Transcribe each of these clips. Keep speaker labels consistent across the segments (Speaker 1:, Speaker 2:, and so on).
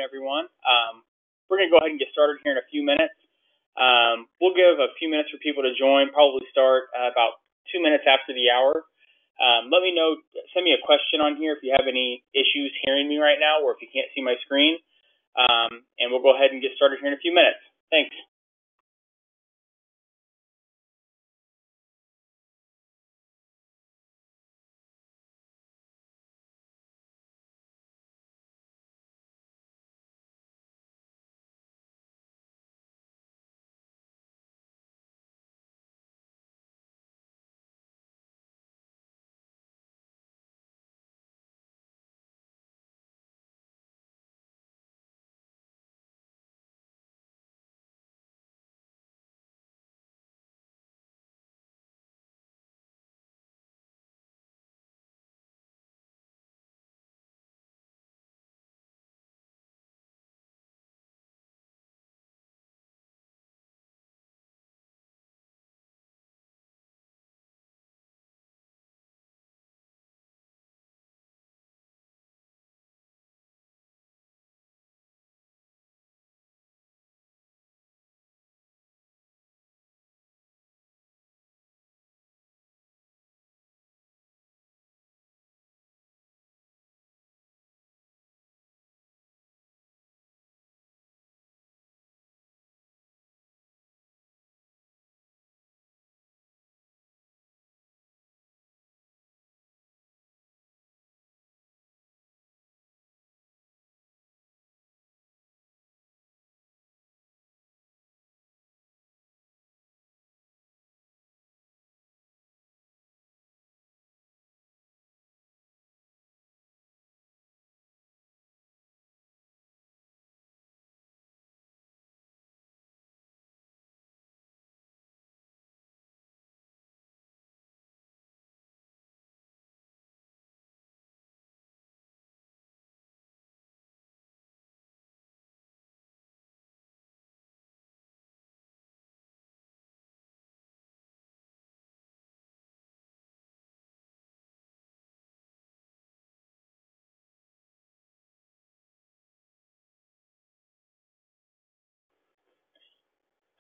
Speaker 1: everyone. We're going to go ahead and get started here in a few minutes. We'll give a few minutes for people to join, probably start about 2 minutes after the hour. Let me know, send me a question on here if you have any issues hearing me right now or if you can't see my screen. And we'll go ahead and get started here in a few minutes. Thanks.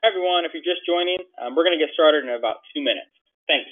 Speaker 1: Hi, everyone. If you're just joining, we're going to get started in about 2 minutes. Thanks.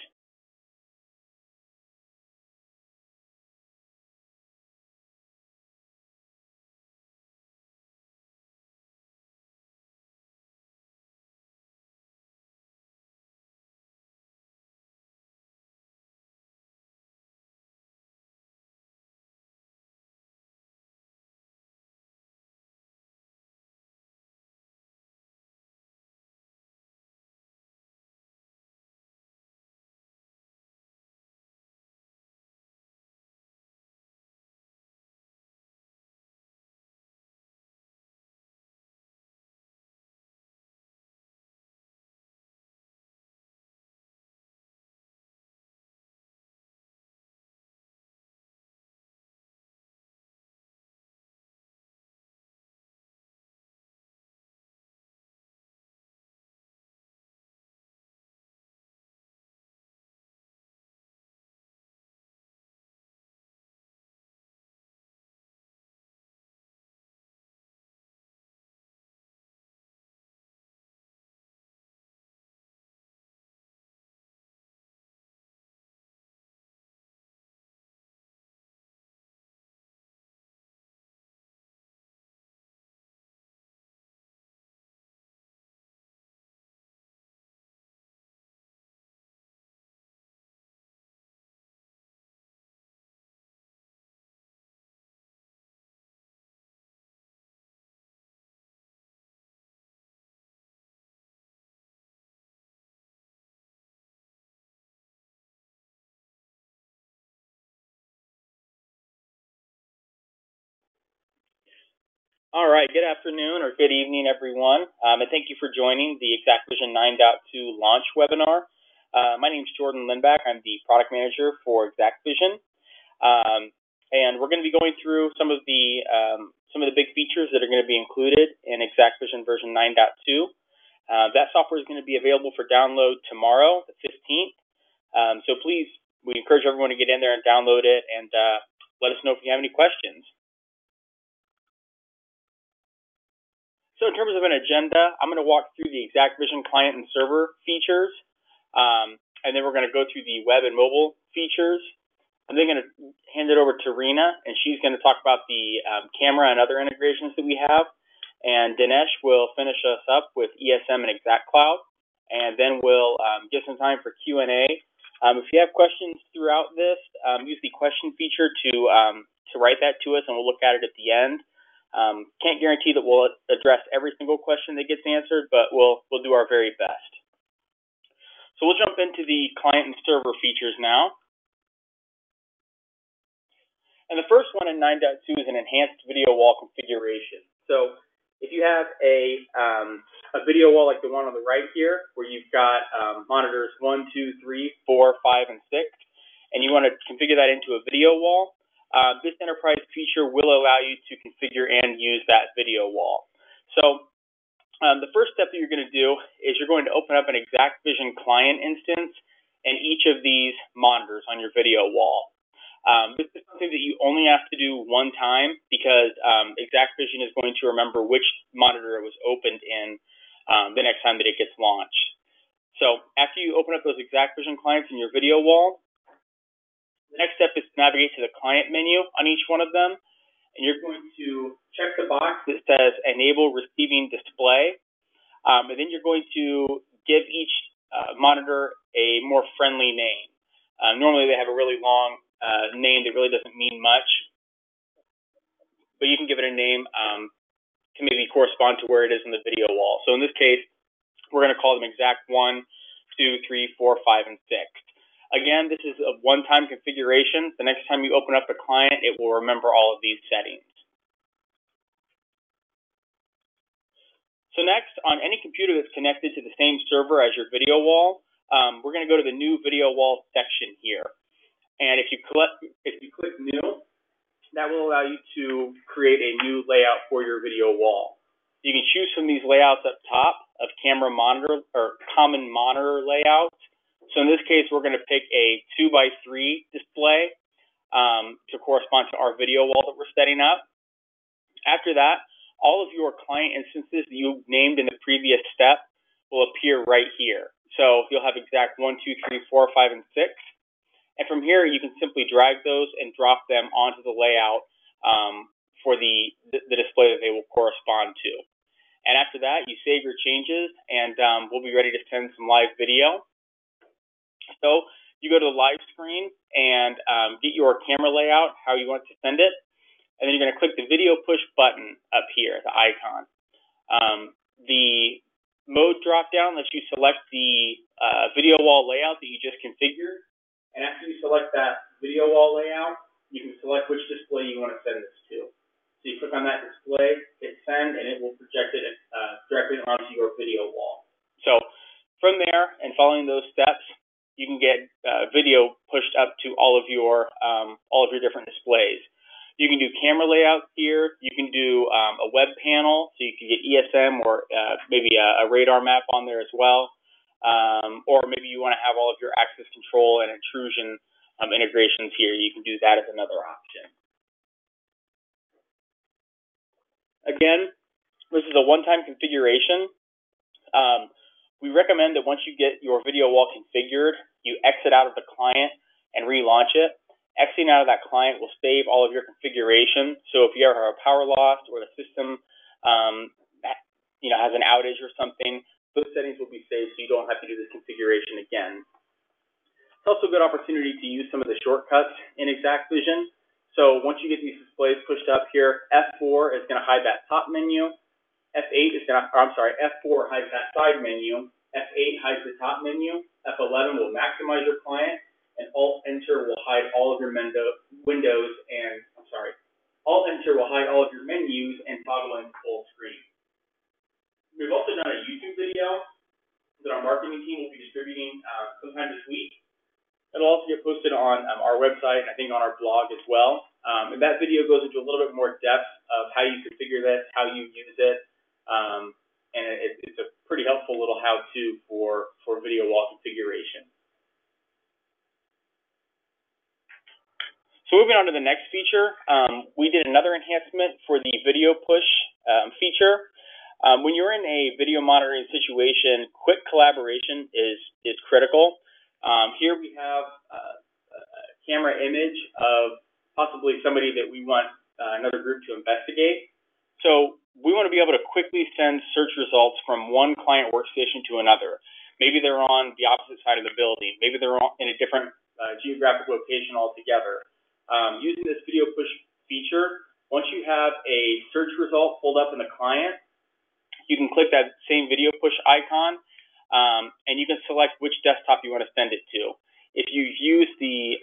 Speaker 1: All right, good afternoon or good evening, everyone, and thank you for joining the ExactVision 9.2 launch webinar. My name is Jordan Lindback. I'm the product manager for ExactVision, and we're going to be going through some of the big features that are going to be included in ExactVision version 9.2. That software is going to be available for download tomorrow, the 15th. So please, we encourage everyone to get in there and download it, and let us know if you have any questions. So in terms of an agenda, I'm going to walk through the ExactVision client and server features, and then we're going to go through the web and mobile features. I'm then going to hand it over to Rena, and she's going to talk about the camera and other integrations that we have. And Dinesh will finish us up with ESM and ExactCloud, and then we'll get some time for Q&A. If you have questions throughout this, use the question feature to write that to us, and we'll look at it at the end. Can't guarantee that we'll address every single question that gets answered, but we'll do our very best. So we'll jump into the client and server features now. And the first one in 9.2 is an enhanced video wall configuration. So if you have a video wall like the one on the right here, where you've got monitors 1, 2, 3, 4, 5, and 6, and you want to configure that into a video wall, this enterprise feature will allow you to configure and use that video wall. So the first step that you're going to do is you're going to open up an ExactVision client instance in each of these monitors on your video wall. This is something that you only have to do one time because ExactVision is going to remember which monitor it was opened in the next time that it gets launched. So after you open up those ExactVision clients in your video wall, the next step is to navigate to the client menu on each one of them, and you're going to check the box that says Enable Receiving Display, and then you're going to give each monitor a more friendly name. Normally they have a really long name that really doesn't mean much, but you can give it a name to maybe correspond to where it is in the video wall. So in this case, we're going to call them Exact 1, 2, 3, 4, 5, and 6. Again, this is a one-time configuration. The next time you open up the client, it will remember all of these settings. So next, on any computer that's connected to the same server as your video wall, we're going to go to the new video wall section here. And if you click New, that will allow you to create a new layout for your video wall. You can choose from these layouts up top of camera monitor or common monitor layouts. So in this case, we're going to pick a 2x3 display to correspond to our video wall that we're setting up. After that, all of your client instances that you named in the previous step will appear right here. So you'll have Exact 1, 2, 3, 4, 5, and 6. And from here, you can simply drag those and drop them onto the layout for the display that they will correspond to. And after that, you save your changes, and we'll be ready to send some live video. So you go to the live screen and get your camera layout, how you want to send it. And then you're going to click the video push button up here, the icon. The mode dropdown lets you select the video wall layout that you just configured. And after you select that video wall layout, you can select which display you want to send this to. So you click on that display, hit send, and it will project it directly onto your video wall. So from there, and following those steps, you can get video pushed up to all of your different displays. You can do camera layouts here. You can do a web panel, so you can get ESM or maybe a radar map on there as well. Or maybe you want to have all of your access control and intrusion integrations here. You can do that as another option. Again, this is a one-time configuration. We recommend that once you get your video wall configured, you exit out of the client and relaunch it. Exiting out of that client will save all of your configuration. So if you ever have a power loss or the system has an outage or something, those settings will be saved so you don't have to do this configuration again. It's also a good opportunity to use some of the shortcuts in ExactVision. So once you get these displays pushed up here, F4 is going to hide that top menu. F4 hides that side menu. F8 hides the top menu. F11 will maximize your client, and Alt-Enter will hide all of your Alt-Enter will hide all of your menus and toggle into full screen. We've also done a YouTube video that our marketing team will be distributing sometime this week. It'll also get posted on our website and I think on our blog as well. And that video goes into a little bit more depth of how you configure this, how you use it, and it's a pretty helpful little how-to for video wall configuration. So moving on to the next feature, we did another enhancement for the video push feature. When you're in a video monitoring situation, quick collaboration is critical. Here we have a camera image of possibly somebody that we want another group to investigate. So we want to be able to quickly send search results from one client workstation to another. Maybe they're on the opposite side of the building. Maybe they're in a different geographic location altogether. Using this video push feature, once you have a search result pulled up in the client, you can click that same video push icon, and you can select which desktop you want to send it to. If you use the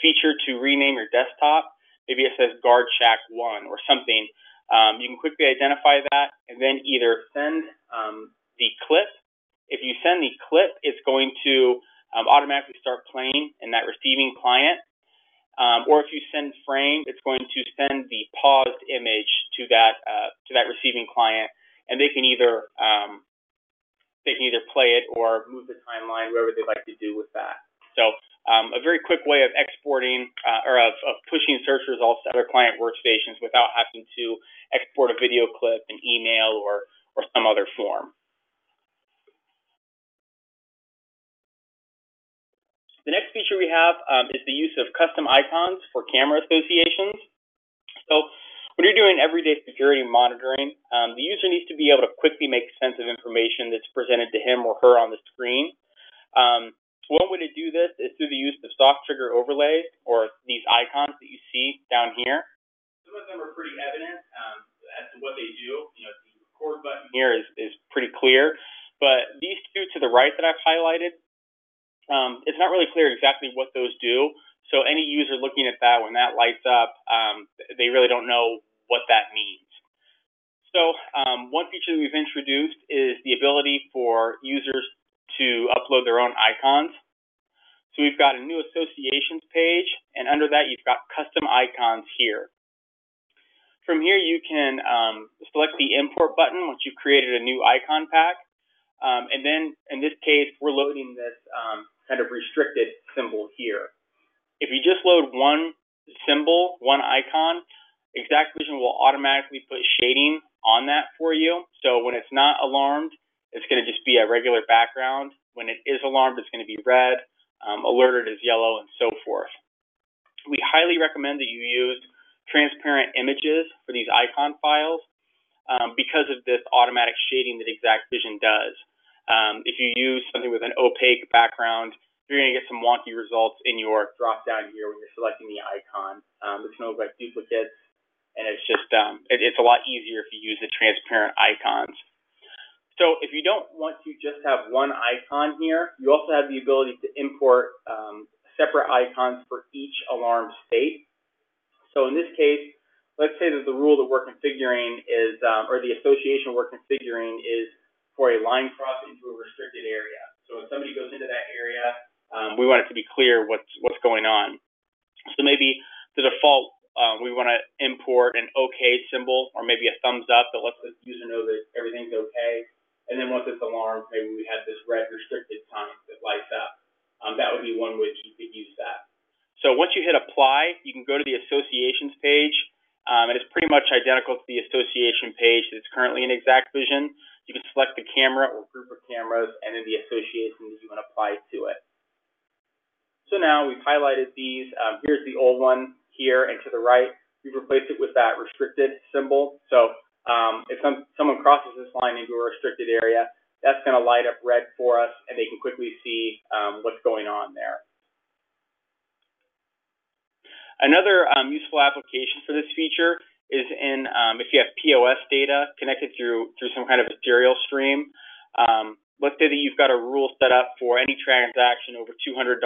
Speaker 1: feature to rename your desktop, maybe it says Guard Shack 1 or something, you can quickly identify that and then either send the clip. If you send the clip, it's going to automatically start playing in that receiving client. Or if you send frame, it's going to send the paused image to that receiving client, and they can either play it or move the timeline, whatever they'd like to do with that. So a very quick way of exporting or of pushing search results to other client workstations without having to export a video clip, an email, or some other form. The next feature we have is the use of custom icons for camera associations. So when you're doing everyday security monitoring, the user needs to be able to quickly make sense of information that's presented to him or her on the screen. One way to do this is through the use of soft trigger overlays, or these icons that you see down here. Some of them are pretty evident as to what they do. You know, the record button here is pretty clear, but these two to the right that I've highlighted, it's not really clear exactly what those do. So any user looking at that, when that lights up, they really don't know what that means. So one feature that we've introduced is the ability for users to upload their own icons. So we've got a new associations page, and under that you've got custom icons here. From here you can select the import button once you've created a new icon pack, and then in this case we're loading this kind of restricted symbol here. If you just load one symbol, one icon, ExactVision will automatically put shading on that for you. So when it's not alarmed, it's going to just be a regular background. When it is alarmed, it's going to be red, alerted is yellow, and so forth. We highly recommend that you use transparent images for these icon files because of this automatic shading that ExactVision does. If you use something with an opaque background, you're going to get some wonky results in your drop-down here when you're selecting the icon. It's going to look like duplicates, and it's just it's a lot easier if you use the transparent icons. So if you don't want to just have one icon here, you also have the ability to import separate icons for each alarm state. So in this case, let's say that the rule that we're configuring is, or the association we're configuring is for a line cross into a restricted area. So when somebody goes into that area, we want it to be clear what's going on. So maybe the default, we want to import an OK symbol or maybe a thumbs up that lets the user know that everything's okay. And then once it's alarmed, maybe we have this red restricted sign that lights up. That would be one way you could use that. So once you hit apply, you can go to the associations page, and it's pretty much identical to the association page that's currently in ExactVision. You can select the camera or group of cameras and then the association that you want to apply to it. So now we've highlighted these. Here's the old one here, and to the right, we've replaced it with that restricted symbol. So if someone crosses this line into a restricted area, that's going to light up red for us, and they can quickly see what's going on there. Another useful application for this feature is in if you have POS data connected through some kind of a serial stream. Let's say that you've got a rule set up for any transaction over $200.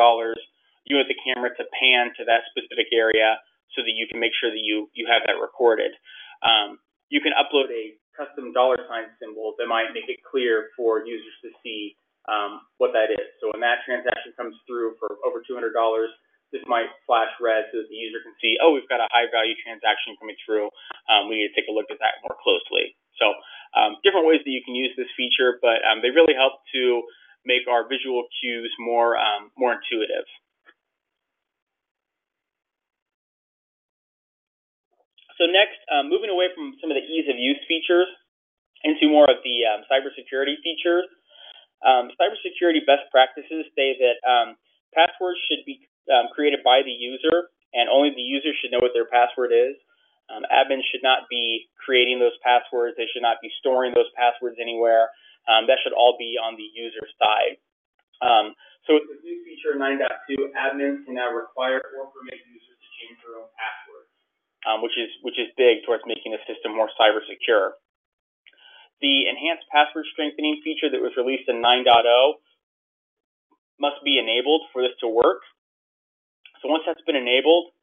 Speaker 1: You want the camera to pan to that specific area so that you can make sure that you have that recorded. You can upload a custom $ symbol that might make it clear for users to see what that is. So when that transaction comes through for over $200, this might flash red so that the user can see, oh, we've got a high value transaction coming through. We need to take a look at that more closely. So different ways that you can use this feature, but they really help to make our visual cues more intuitive. So next, moving away from some of the ease of use features, into more of the cybersecurity features. Cybersecurity best practices say that passwords should be created by the user, and only the user should know what their password is. Admins should not be creating those passwords. They should not be storing those passwords anywhere. That should all be on the user side. So with the new feature 9.2, admins can now require or permit users to change their own passwords, which is big towards making the system more cyber secure. The enhanced password strengthening feature that was released in 9.0 must be enabled for this to work. So once that's been enabled,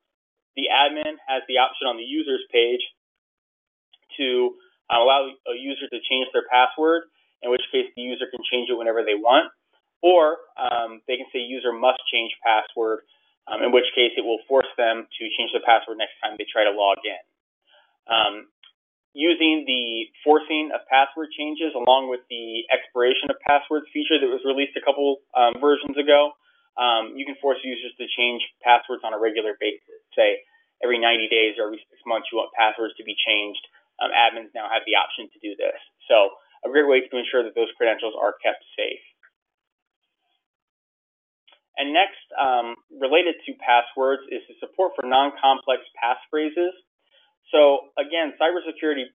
Speaker 1: the admin has the option on the users page to allow a user to change their password, in which case the user can change it whenever they want, or they can say user must change password, in which case it will force them to change the password next time they try to log in. Using the forcing of password changes along with the expiration of passwords feature that was released a couple versions ago, you can force users to change passwords on a regular basis. Say every 90 days or every 6 months you want passwords to be changed. Admins now have the option to do this. So a great way to ensure that those credentials are kept safe. And next, related to passwords, is the support for non-complex passphrases. So again, cybersecurity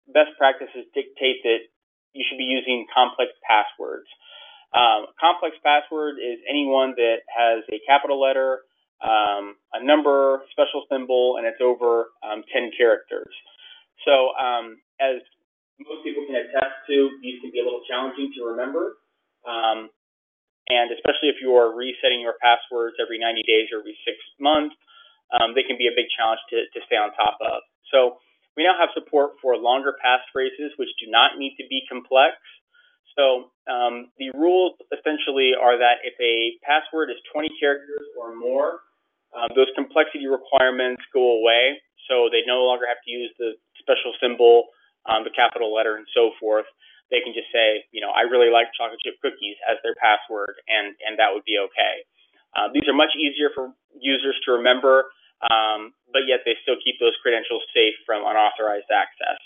Speaker 1: best practices dictate that you should be using complex passwords. Complex password is any one that has a capital letter, a number, special symbol, and it's over 10 characters. So as most people can attest to, these can be a little challenging to remember. And especially if you are resetting your passwords every 90 days or every 6 months, they can be a big challenge to stay on top of. So we now have support for longer passphrases, which do not need to be complex. So the rules essentially are that if a password is 20 characters or more, those complexity requirements go away. So they no longer have to use the special symbol, the capital letter, and so forth. They can just say, I really like chocolate chip cookies as their password, and that would be okay. These are much easier for users to remember, but yet they still keep those credentials safe from unauthorized access.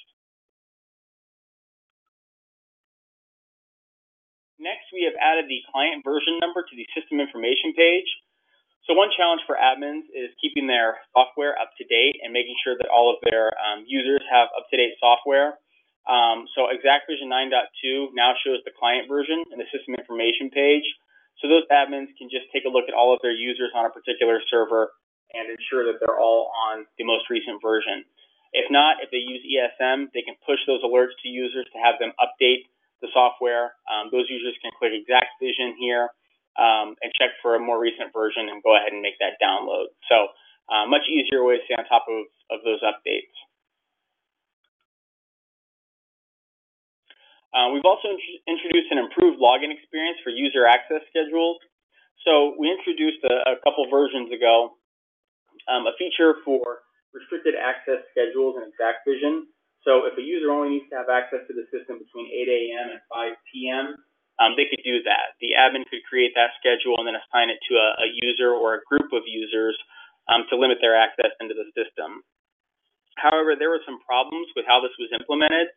Speaker 1: Next, we have added the client version number to the system information page. So one challenge for admins is keeping their software up to date and making sure that all of their users have up-to-date software. So ExactVision 9.2 now shows the client version in the system information page. So those admins can just take a look at all of their users on a particular server and ensure that they're all on the most recent version. If not, if they use ESM, they can push those alerts to users to have them update the software. Those users can click ExactVision here and check for a more recent version and go ahead and make that download. So much easier way to stay on top of those updates. We've also introduced an improved login experience for user access schedules. So we introduced a couple versions ago a feature for restricted access schedules in ExactVision. So if a user only needs to have access to the system between 8 a.m. and 5 p.m., they could do that. The admin could create that schedule and then assign it to a user or a group of users to limit their access into the system. However, there were some problems with how this was implemented.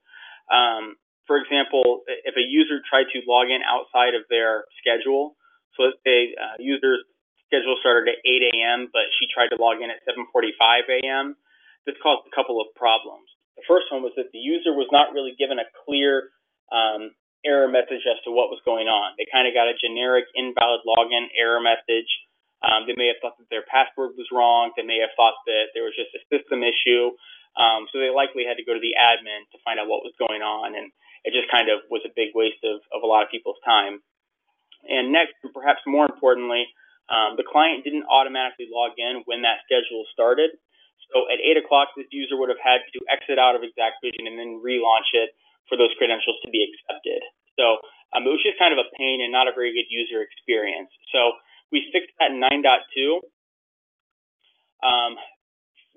Speaker 1: For example, if a user tried to log in outside of their schedule, so let's say user's schedule started at 8 a.m., but she tried to log in at 7:45 a.m., this caused a couple of problems. The first one was that the user was not really given a clear error message as to what was going on. They kind of got a generic invalid login error message. They may have thought that their password was wrong. They may have thought that there was just a system issue. So they likely had to go to the admin to find out what was going on, and it just kind of was a big waste of a lot of people's time. And next, and perhaps more importantly, the client didn't automatically log in when that schedule started. So at 8 o'clock, this user would have had to exit out of ExactVision and then relaunch it for those credentials to be accepted. So it was just kind of a pain and not a very good user experience. So we fixed that in 9.2.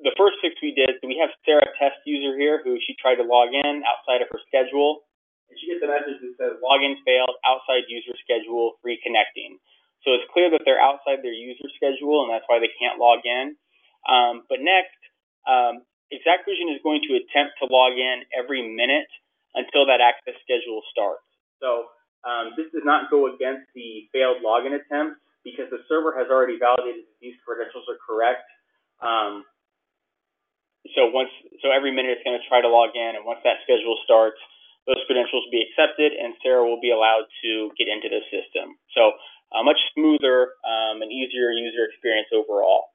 Speaker 1: The first fix we did, so we have Sarah test user here who she tried to log in outside of her schedule. And she gets a message that says login failed, outside user schedule, reconnecting. So it's clear that they're outside their user schedule and that's why they can't log in. But next, ExactVision is going to attempt to log in every minute until that access schedule starts. So this does not go against the failed login attempt because the server has already validated that these credentials are correct. So every minute it's going to try to log in, and once that schedule starts, those credentials will be accepted, and Sarah will be allowed to get into the system. So a much smoother and easier user experience overall.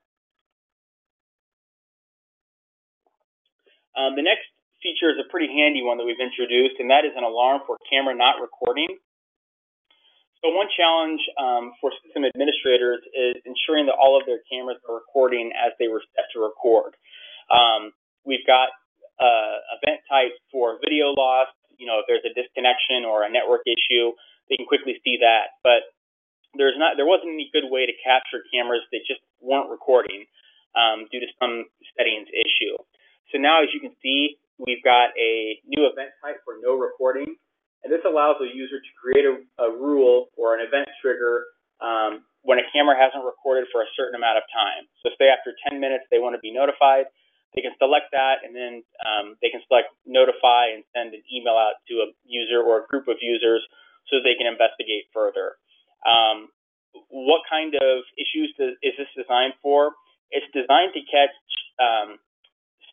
Speaker 1: The next feature is a pretty handy one that we've introduced, and that is an alarm for camera not recording. So one challenge for system administrators is ensuring that all of their cameras are recording as they were set to record. We've got event type for video loss. You know, if there's a disconnection or a network issue, they can quickly see that. But there wasn't any good way to capture cameras that just weren't recording due to some settings issue. So now, as you can see, we've got a new event type for no recording, and this allows a user to create a rule or an event trigger when a camera hasn't recorded for a certain amount of time. So say after 10 minutes they want to be notified, they can select that, and then they can select notify and send an email out to a user or a group of users so they can investigate further. What kind of issues is this designed for? It's designed to catch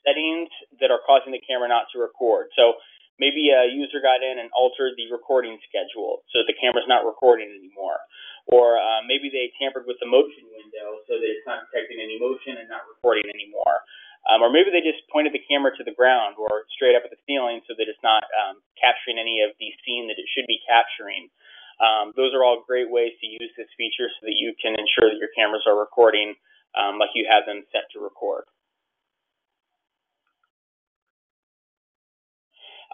Speaker 1: settings that are causing the camera not to record. So maybe a user got in and altered the recording schedule so the camera's not recording anymore. Or maybe they tampered with the motion window so that it's not detecting any motion and not recording anymore. Or maybe they just pointed the camera to the ground or straight up at the ceiling so that it's not capturing any of the scene that it should be capturing. Those are all great ways to use this feature so that you can ensure that your cameras are recording like you have them set to record.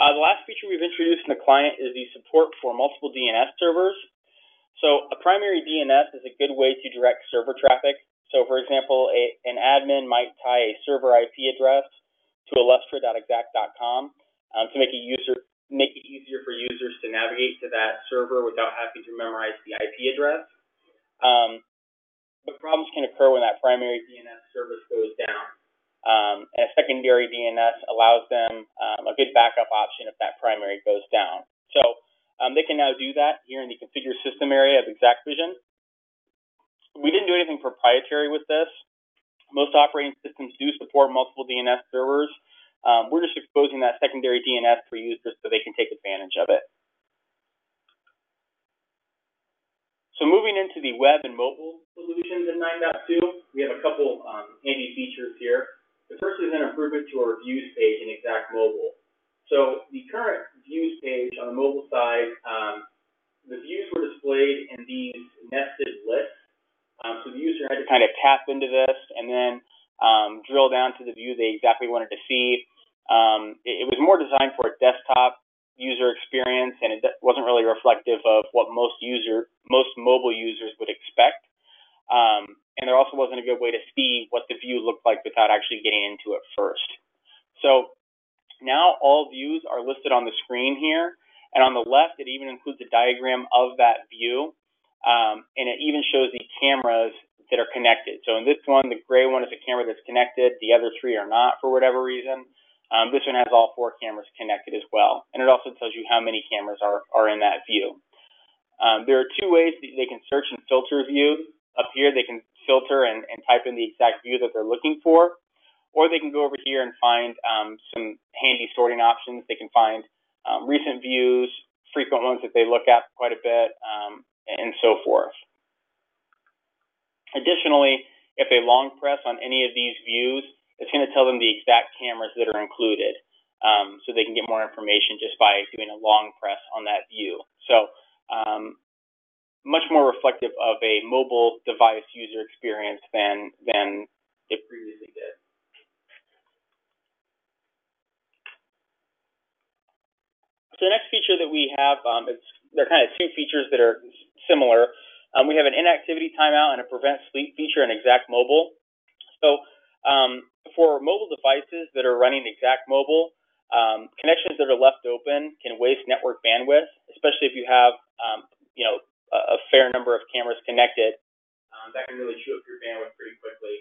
Speaker 1: The last feature we've introduced in the client is the support for multiple DNS servers. So a primary DNS is a good way to direct server traffic. So for example, an admin might tie a server IP address to illustra.exact.com to make it easier for users to navigate to that server without having to memorize the IP address. But problems can occur when that primary DNS service goes down. And a secondary DNS allows them a good backup option if that primary goes down. So they can now do that here in the Configure System area of ExactVision. We didn't do anything proprietary with this. Most operating systems do support multiple DNS servers. We're just exposing that secondary DNS for users so they can take advantage of it. So moving into the web and mobile solutions in 9.2, we have a couple handy features here. The first is an improvement to our views page in Exact Mobile. So the current views page on the mobile side, the views were displayed in these nested lists. So the user had to kind of tap into this and then drill down to the view they exactly wanted to see. It was more designed for a desktop user experience, and it wasn't really reflective of what most mobile users would expect. And there also wasn't a good way to see what the view looked like without actually getting into it first. So now all views are listed on the screen here, and on the left it even includes a diagram of that view, and it even shows the cameras that are connected. So in this one, the gray one is a camera that's connected, the other three are not for whatever reason. This one has all 4 cameras connected as well, and it also tells you how many cameras are in that view. There are 2 ways that they can search and filter views. Up here, they can filter and type in the exact view that they're looking for, or they can go over here and find some handy sorting options. They can find recent views, frequent ones that they look at quite a bit, and so forth. Additionally, if they long press on any of these views, it's going to tell them the exact cameras that are included, so they can get more information just by doing a long press on that view. So much more reflective of a mobile device user experience than it previously did. So the next feature that we have, there are kind of 2 features that are similar. We have an inactivity timeout and a prevent sleep feature in Exact Mobile. So for mobile devices that are running Exact Mobile, connections that are left open can waste network bandwidth, especially if you have a fair number of cameras connected. That can really chew up your bandwidth pretty quickly.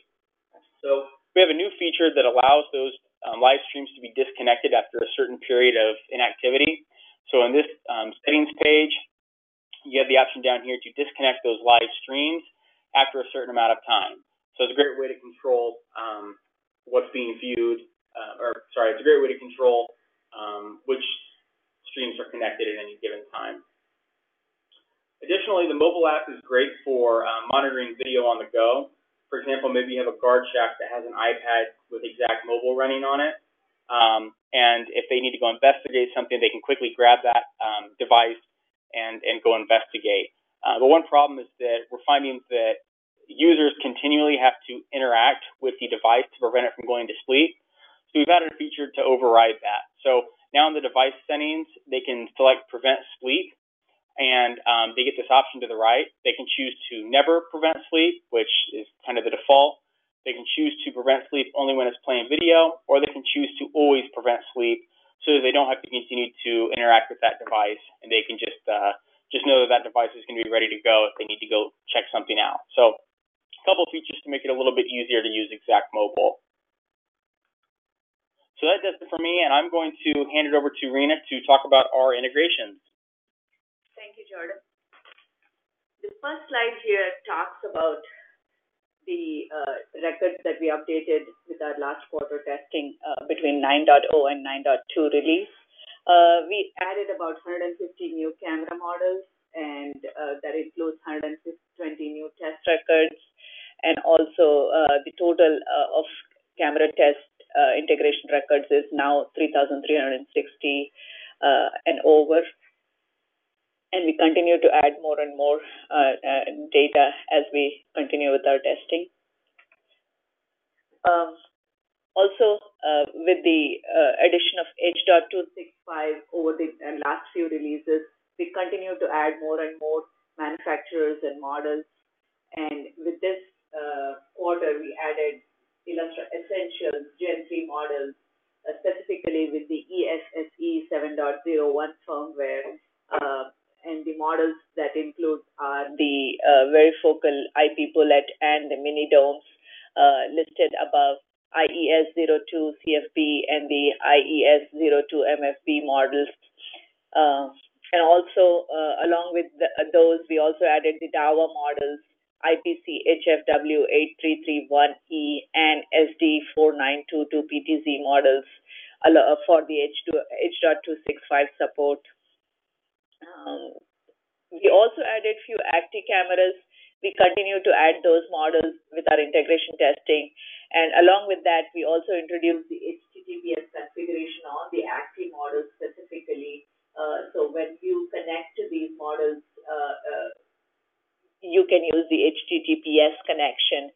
Speaker 1: So we have a new feature that allows those live streams to be disconnected after a certain period of inactivity. So in this settings page, you have the option down here to disconnect those live streams after a certain amount of time. So it's a great way to control what's being viewed, it's a great way to control which streams are connected at any given time. Additionally, the mobile app is great for monitoring video on the go. For example, maybe you have a guard shack that has an iPad with Exact Mobile running on it, and if they need to go investigate something, they can quickly grab that device and go investigate. But one problem is that we're finding that users continually have to interact with the device to prevent it from going to sleep. So we've added a feature to override that. So now in the device settings, they can select Prevent Sleep, and they get this option to the right. They can choose to never prevent sleep, which is kind of the default. They can choose to prevent sleep only when it's playing video, or they can choose to always prevent sleep so that they don't have to continue to interact with that device, and they can just know that that device is going to be ready to go if they need to go check something out. So a couple of features to make it a little bit easier to use Exact Mobile. So that does it for me, and I'm going to hand it over to Rena to talk about our integrations.
Speaker 2: Thank you, Jordan. The first slide here talks about the records that we updated with our last quarter testing between 9.0 and 9.2 release. We added about 150 new camera models, and that includes 120 new test records, and also the total of camera test integration records is now 3,360 and over. And we continue to add more and more data as we continue with our testing. Also, with the addition of H.265 over the last few releases, we continue to add more and more manufacturers and models. And with this quarter, we added Illustra Essentials Gen 3 models, specifically with the ESSE 7.01 firmware. And the models that include are the varifocal IP bullet and the mini domes listed above, IES02 CFB and the IES02 MFB models. And also, along with those, we also added the DAWA models, IPC HFW 8331E and SD4922 PTZ models for the H.265 support. We also added few Acti cameras. We continue to add those models with our integration testing. And along with that, we also introduced the HTTPS configuration on the Acti models specifically. So when you connect to these models, you can use the HTTPS connection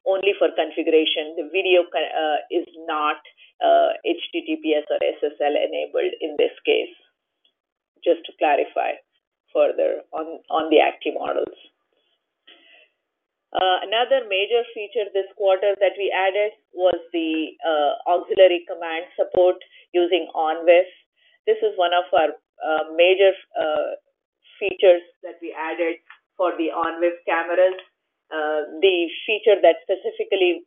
Speaker 2: only for configuration. The video is not HTTPS or SSL enabled in this case, just to clarify further on the Acti models. Another major feature this quarter that we added was the auxiliary command support using ONVIF. This is one of our major features that we added for the ONVIF cameras. The feature that specifically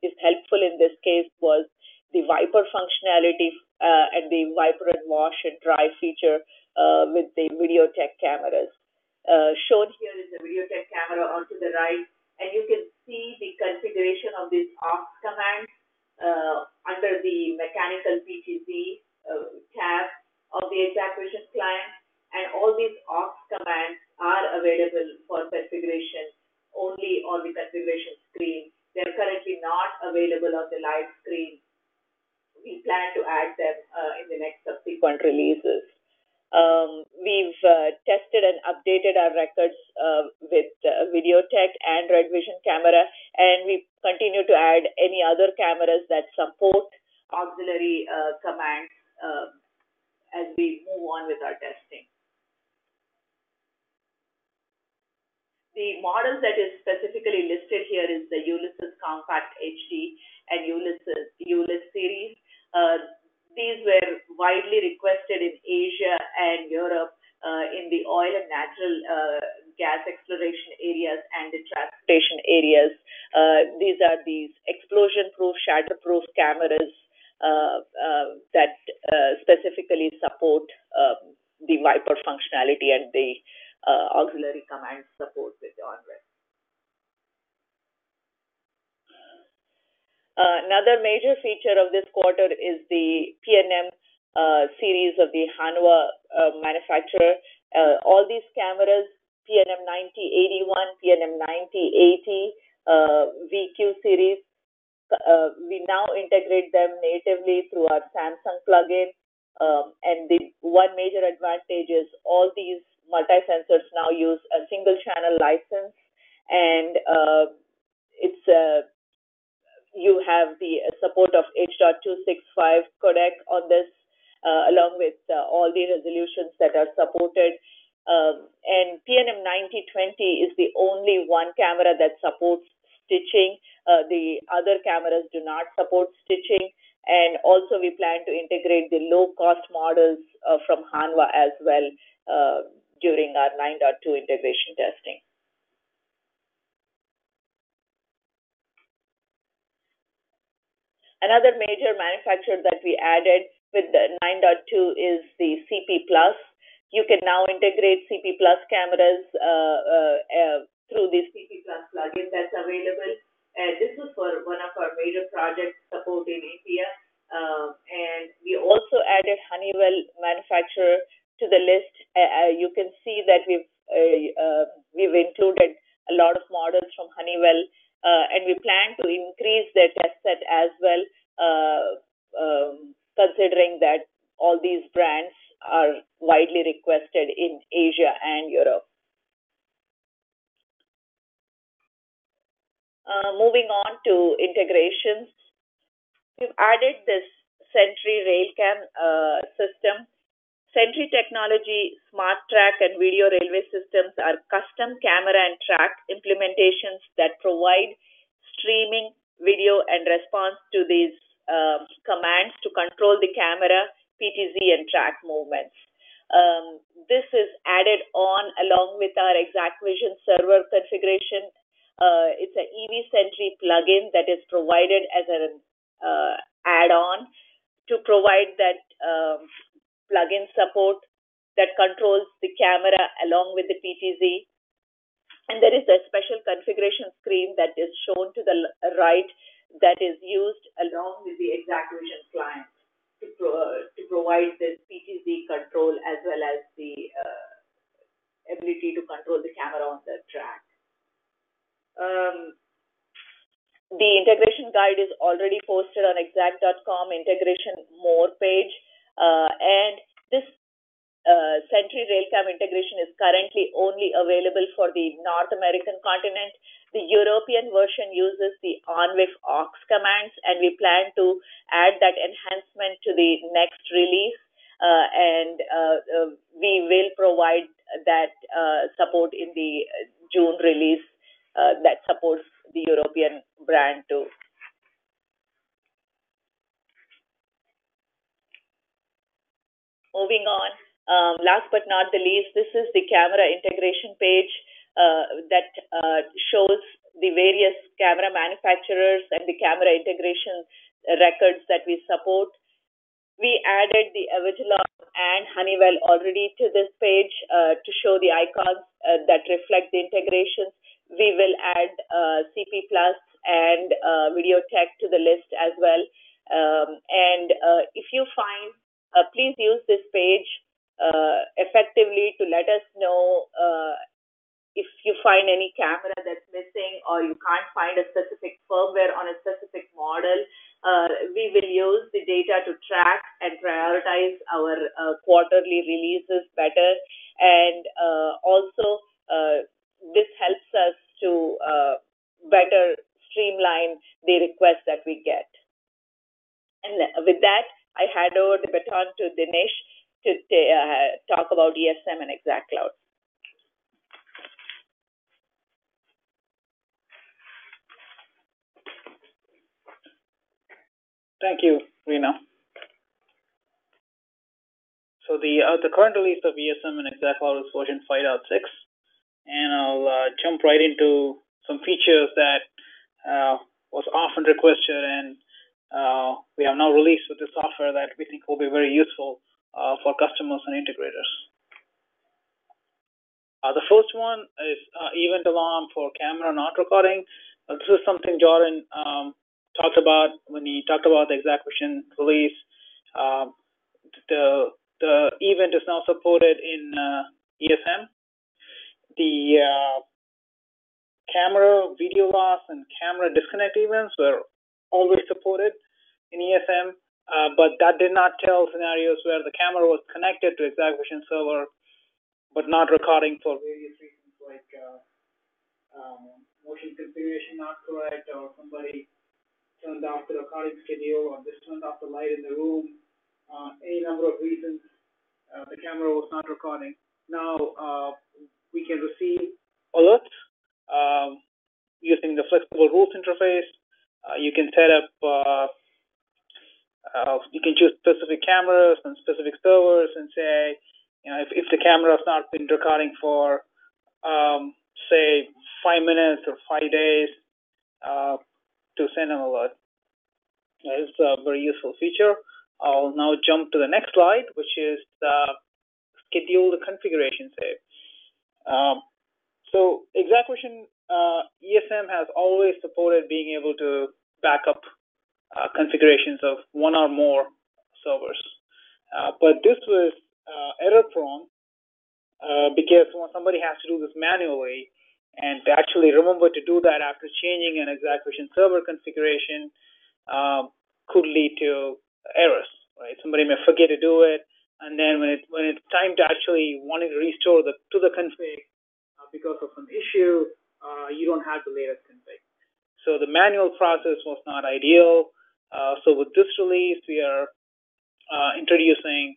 Speaker 2: is helpful in this case was the wiper functionality and the wiper and wash and dry feature with the Videotech cameras. Shown here is the Videotech camera onto the right, and you can see the configuration of this aux command under the mechanical PTZ tab of the ExactVision client, and all these aux commands are available for configuration only on the configuration screen. They are currently not available on the live screen. We plan to add them in the next subsequent releases. We've tested and updated our records with Videotech and Red Vision camera, and we continue to add any other cameras that support auxiliary commands as we move on with our testing. The models that is specifically listed here is the Ulysses Compact HD and Ulysses series. These were widely requested in Asia and Europe in the oil and natural gas exploration areas and the transportation areas. These are these explosion-proof, shatter-proof cameras that specifically support the Viper functionality and the auxiliary command support with OnWeb. Another major feature of this quarter is the PNM series of the Hanwha manufacturer. All these cameras, PNM 9081, PNM 9080, VQ series, we now integrate them natively through our Samsung plugin. And the one major advantage is all these multi-sensors now use a single channel license, and you have the support of H.265 codec on this, along with all the resolutions that are supported. And PNM 9020 is the only one camera that supports stitching. The other cameras do not support stitching. And also we plan to integrate the low-cost models from Hanwha as well during our 9.2 integration testing. Another major manufacturer that we added with the 9.2 is the CP Plus. You can now integrate CP Plus cameras through the CP Plus plugin that's available. This was for one of our major projects support in India. And we also added Honeywell manufacturer to the list. You can see that we've included a lot of models from Honeywell. And we plan to increase their test set as well, considering that all these brands are widely requested in Asia and Europe. Moving on to integrations, we've added this Sentry Railcam system. Sentry Technology Smart Track and Video Railway Systems are custom camera and track implementations that provide streaming, video, and response to these commands to control the camera, PTZ, and track movements. This is added on along with our ExactVision server configuration. It's an EV Sentry plugin that is provided as an add-on to provide that plugin support that controls the camera along with the PTZ. And there is a special configuration screen that is shown to the right that is used along with the ExactVision client to provide this PTZ control as well as the ability to control the camera on the track. The integration guide is already posted on exact.com integration more page. And this Sentry Railcam integration is currently only available for the North American continent. The European version uses the OnWIF aux commands, and we plan to add that enhancement to the next release. And we will provide that support in the June release that supports the European brand too. Moving on, last but not the least, this is the camera integration page that shows the various camera manufacturers and the camera integration records that we support. We added the Avigilon and Honeywell already to this page to show the icons that reflect the integrations. We will add CP Plus and Videotech to the list as well. And if you find, please use this page effectively to let us know if you find any camera that's missing or you can't find a specific firmware on a specific model. We will use the data to track and prioritize our quarterly releases better. And also, this helps us to better streamline the requests that we get. And with that, I hand over the baton to Dinesh to talk about ESM and ExactCloud.
Speaker 3: Thank you, Reena. So the current release of ESM and ExactCloud is version 5.6, and I'll jump right into some features that was often requested, and we have now released with the software that we think will be very useful for customers and integrators. The first one is event alarm for camera not recording. This is something Jordan talked about when he talked about the ExactVision release. The event is now supported in ESM. The camera video loss and camera disconnect events were always supported in ESM, but that did not tell scenarios where the camera was connected to ExactVision server but not recording for various reasons, like motion configuration not correct, or somebody turned off the recording schedule, or just turned off the light in the room. Any number of reasons the camera was not recording. Now we can receive alerts using the flexible rules interface. You can set up, you can choose specific cameras and specific servers and say, if the camera has not been recording for, say, 5 minutes or 5 days, to send an alert. It's a very useful feature. I'll now jump to the next slide, which is schedule the configuration save. So ExactVision ESM has always supported being able to back up configurations of one or more servers, but this was error prone because somebody has to do this manually, and to actually remember to do that after changing an ExactVision server configuration could lead to errors. Right? Somebody may forget to do it, and then when it's time to actually wanting to restore to the config because of an issue, you don't have the latest config. So the manual process was not ideal. So with this release, we are introducing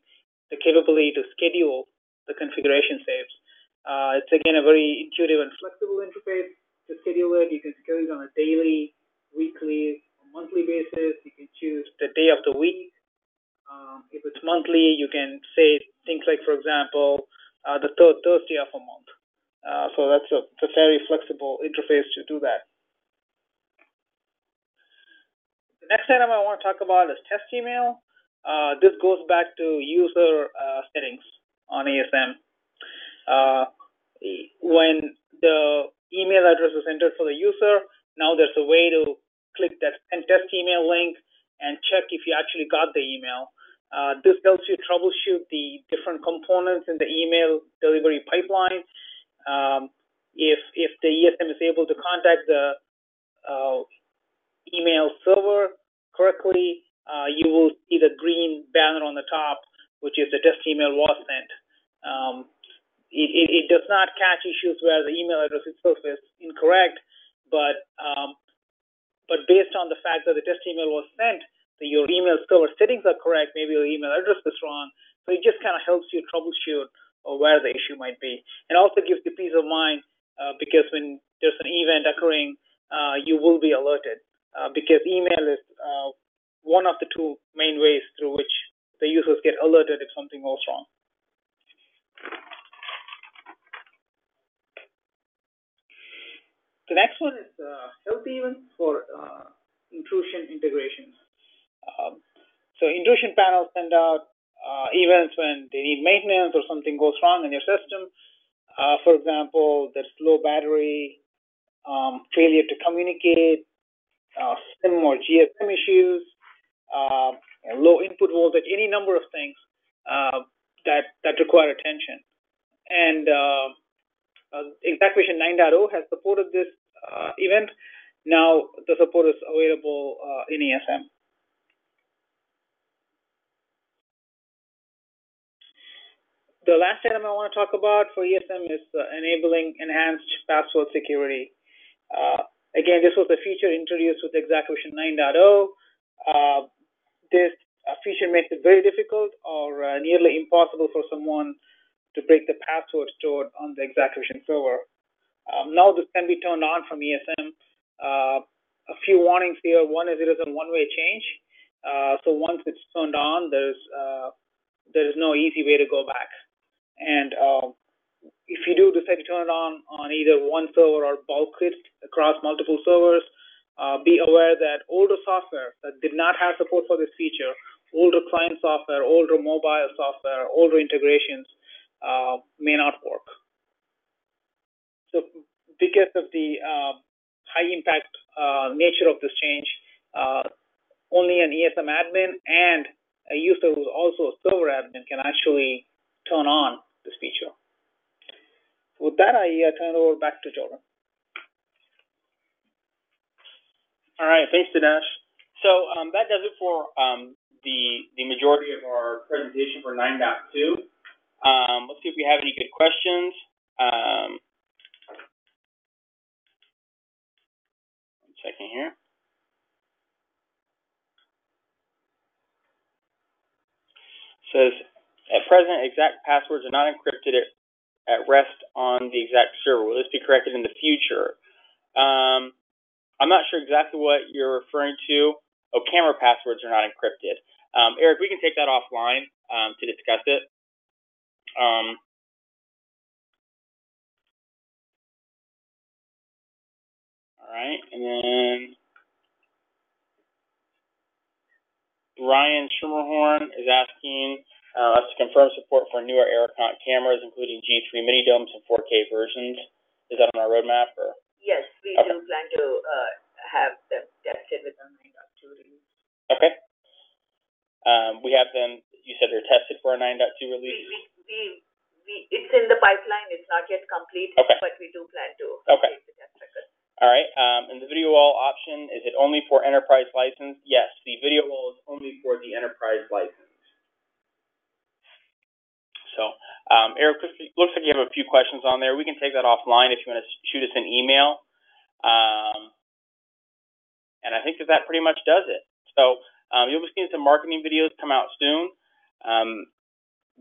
Speaker 3: the capability to schedule the configuration saves. It's again a very intuitive and flexible interface to schedule it. You can schedule it on a daily, weekly, or monthly basis. You can choose the day of the week. If it's monthly, you can say things like, for example, the third Thursday of a month. So that's a very flexible interface to do that. The next item I want to talk about is test email. This goes back to user settings on ESM. When the email address is entered for the user, now there's a way to click that send test email link and check if you actually got the email. This helps you troubleshoot the different components in the email delivery pipeline. If the ESM is able to contact the email server correctly, you will see the green banner on the top, which is the test email was sent. It does not catch issues where the email address itself is incorrect, but based on the fact that the test email was sent, your email server settings are correct, maybe your email address is wrong, so it just kind of helps you troubleshoot where the issue might be. And also gives you peace of mind because when there's an event occurring, you will be alerted because email is one of the two main ways through which the users get alerted if something goes wrong. The next one is health events for intrusion integrations. So intrusion panels send out events when they need maintenance or something goes wrong in your system. For example, there's low battery, failure to communicate, SIM or GSM issues, low input voltage, any number of things that require attention. And ExactVision 9.0 has supported this event. Now the support is available in ESM. The last item I want to talk about for ESM is enabling enhanced password security. Again, this was a feature introduced with ExactVision 9.0. This feature makes it very difficult or nearly impossible for someone to break the password stored on the ExactVision server. Now this can be turned on from ESM. A few warnings here. One is it is a one-way change. So once it's turned on, there is no easy way to go back. And if you do decide to turn it on either one server or bulk it across multiple servers, be aware that older software that did not have support for this feature, older client software, older mobile software, older integrations may not work. So because of the high impact nature of this change, only an ESM admin and a user who's also a server admin can actually turn on this feature. With that, I turn it over back to Jordan.
Speaker 1: All right, thanks, Dinesh. So that does it for the majority of our presentation for 9.2. Let's see if we have any good questions. One second here. Says, at present, exact passwords are not encrypted at rest on the exact server. Will this be corrected in the future? I'm not sure exactly what you're referring to. Oh, camera passwords are not encrypted. Eric, we can take that offline to discuss it. All right, and then Ryan Schermerhorn is asking us to confirm support for newer Aerocont cameras, including G3 mini domes and 4K versions. Is that on our roadmap? Or?
Speaker 2: Yes, we do plan to have them tested with our 9.2 release.
Speaker 1: Okay. We have them. You said they're tested for a 9.2 release.
Speaker 2: It's in the pipeline. It's not yet complete, but we do plan to update the test record.
Speaker 1: All right. And the video wall option, is it only for enterprise license? Yes, the video wall is only for the enterprise license. So, Eric, looks like you have a few questions on there. We can take that offline if you want to shoot us an email. And I think that pretty much does it. So you'll be seeing some marketing videos come out soon.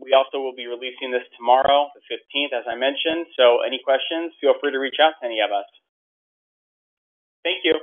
Speaker 1: We also will be releasing this tomorrow, the 15th, as I mentioned. So any questions, feel free to reach out to any of us. Thank you.